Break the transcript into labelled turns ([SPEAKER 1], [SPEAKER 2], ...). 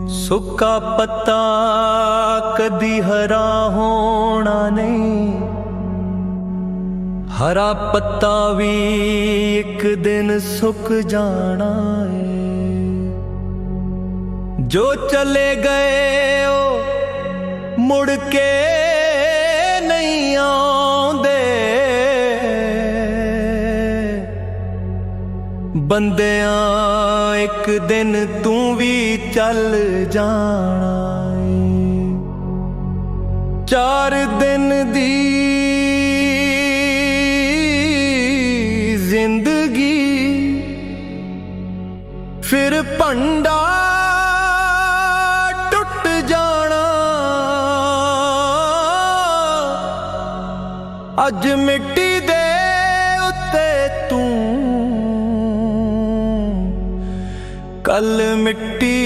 [SPEAKER 1] ਸੁੱਕਾ ਪੱਤਾ ਕਦੀ ਹਰਾ ਹੋਣਾ ਨਹੀਂ, ਹਰਾ ਪੱਤਾ ਵੀ ਇੱਕ ਦਿਨ ਸੁੱਕ ਜਾਣਾ ਏ। ਜੋ ਚਲੇ ਗਏ ਉਹ ਮੁੜ ਕੇ ਨਹੀਂ ਆਉਂਦੇ, ਬੰਦਿਆਂ ਇੱਕ ਦਿਨ ਤੂੰ ਵੀ ਚੱਲ ਜਾਣਾ ਏ। 4 ਦਿਨ ਦੀ ਜ਼ਿੰਦਗੀ ਫਿਰ ਭੰਡਾ ਟੁੱਟ ਜਾਣਾ। ਅੱਜ ਮਿੱਟੀ ਦੇ ਉੱਤੇ ਤੂੰ, ਕੱਲ ਮਿੱਟੀ